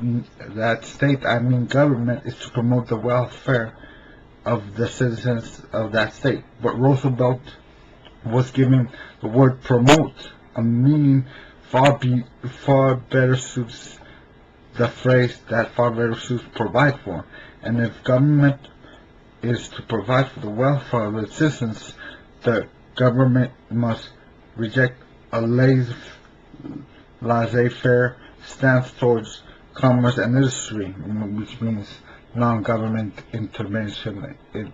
that state, I mean government, is to promote the welfare of the citizens of that state. But Roosevelt was giving the word promote a meaning far better suits the phrase that far better suits provide for. And if government is to provide for the welfare of its citizens, the government must reject a laissez-faire stance towards commerce and industry, which means non-government intervention in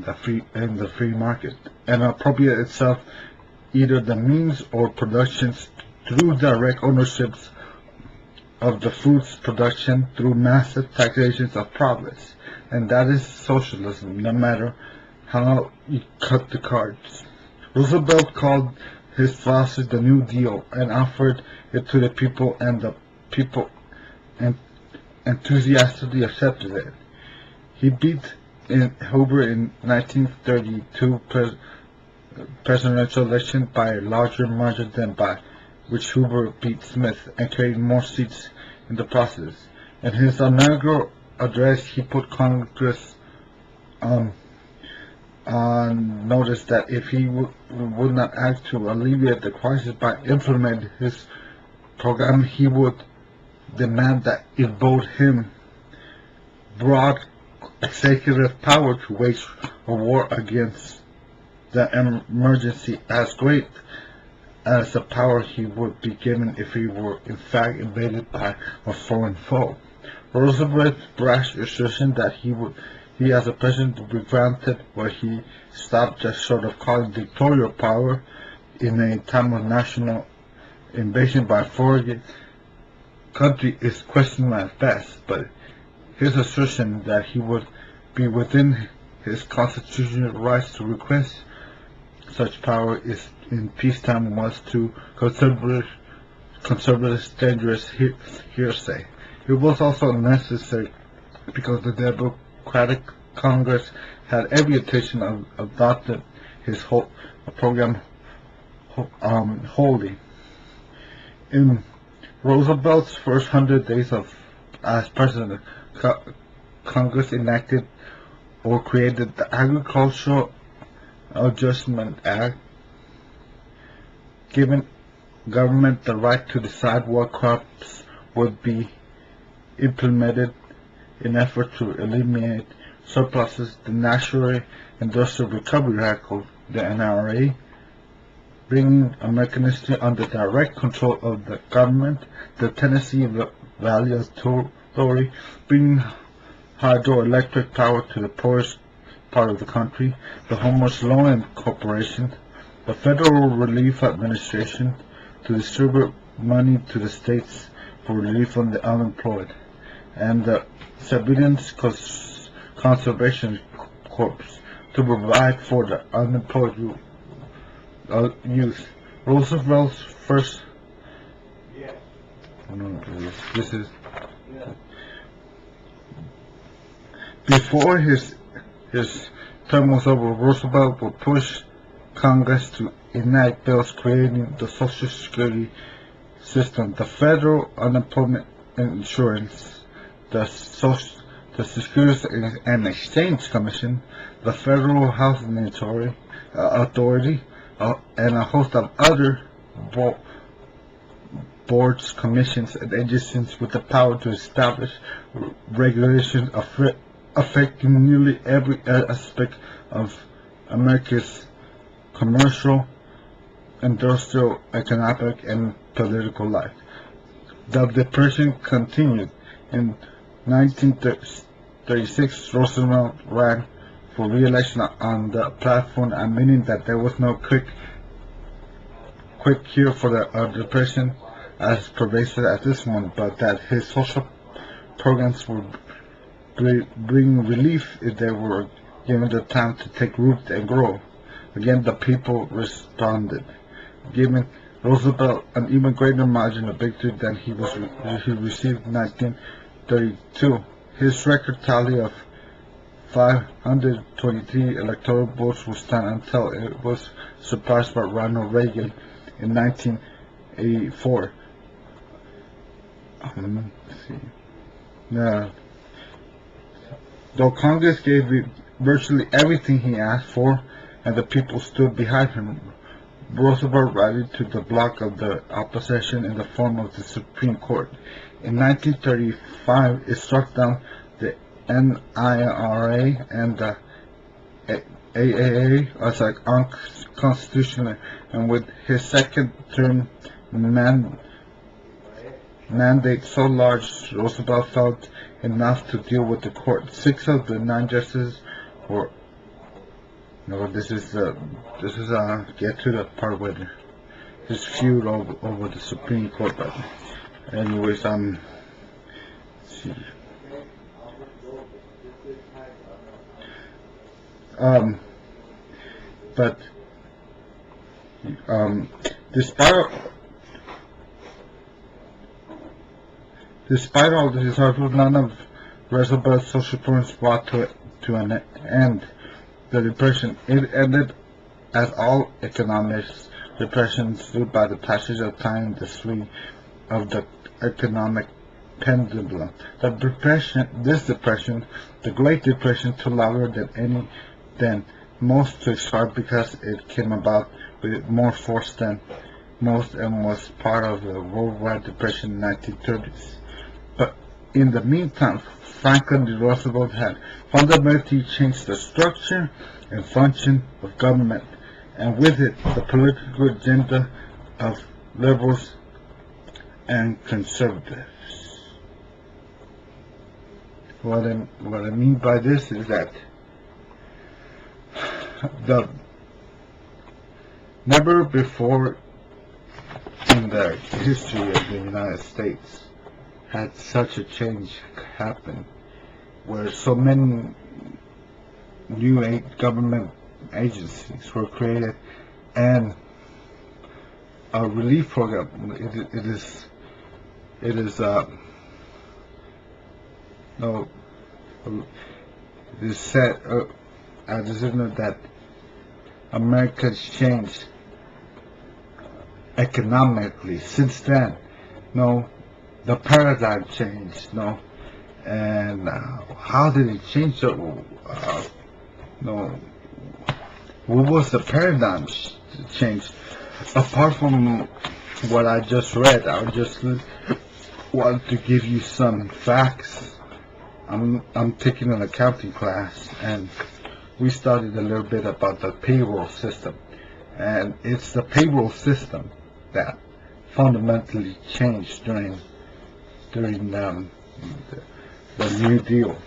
the free market, and appropriate itself either the means or productions through direct ownerships of the fruits production through massive taxations of profits. And that is socialism, no matter how you cut the cards. Roosevelt called his philosophy the New Deal and offered it to the people, and the people enthusiastically accepted it. He beat Hoover in 1932 presidential election by a larger margin than by which Hoover beat Smith, and created more seats in the process. In his inaugural address, he put Congress on notice that if he would not act to alleviate the crisis by implementing his program, he would demand that it vote him broad executive power to wage a war against the emergency, as great as the power he would be given if he were in fact invaded by a foreign foe. Roosevelt's brash assertion that he as a president would be granted what he stopped just short of calling dictatorial power in a time of national invasion by a foreign country is questionable at best, but his assertion that he would be within his constitutional rights to request such power is in peacetime was to conservatives dangerous hearsay. It was also necessary because the Democratic Congress had every intention of adopting his whole program wholly. In Roosevelt's first 100 days as president, Congress enacted or created the Agricultural Adjustment Act, giving government the right to decide what crops would be implemented in effort to eliminate surpluses. The National Industrial Recovery Act, the NRA, bringing American industry under direct control of the government. The Tennessee Valley Authority, bringing hydroelectric power to the poorest part of the country. The Homeowners Loan Corporation, the Federal Relief Administration, to distribute money to the states for relief on the unemployed, and the Civilians Conservation Corps to provide for the unemployed youth. Roosevelt's first this is before his term was over. Roosevelt would push Congress to enact bills creating the Social Security system, the Federal Unemployment Insurance, the Securities and Exchange Commission, the Federal Housing Authority, and a host of other boards, commissions, and agencies with the power to establish regulations affecting nearly every aspect of America's commercial, industrial, economic, and political life. The Depression continued. In 1936, Roosevelt ran for re-election on the platform admitting that there was no quick cure for the Depression as pervasive as this one, but that his social programs would bring relief if they were given the time to take root and grow. Again, the people responded, giving Roosevelt an even greater margin of victory than he received in 1932. His record tally of 523 electoral votes would stand until it was surpassed by Ronald Reagan in 1984. let's see. Now, though Congress gave virtually everything he asked for, and the people stood behind him, Roosevelt rallied to the bloc of the opposition in the form of the Supreme Court. In 1935, it struck down the NIRA and the AAA as unconstitutional, and with his second term mandate so large, Roosevelt felt enough to deal with the court. 6 of the 9 justices were. No, this is get to the part where this feud over the Supreme Court. But anyways, let's see. But despite all this hurdles, none of Roosevelt's social programs brought to an end the Depression. It ended, as all economics depressions do, by the passage of time, the swing of the economic pendulum. This depression, the Great Depression, took longer than most to start because it came about with more force than most and was part of the worldwide depression in the 1930s. But in the meantime, Franklin D. Roosevelt had fundamentally changed the structure and function of government, and with it the political agenda of liberals and conservatives. What I mean by this is that never before in the history of the United States had such a change happen, where so many new government agencies were created and a relief program. It is said that America's changed economically since then. The paradigm changed. And how did it change? What was the paradigm change? Apart from what I just read, I just want to give you some facts. I'm taking an accounting class, and we studied a little bit about the payroll system, and it's the payroll system that fundamentally changed during the New Deal.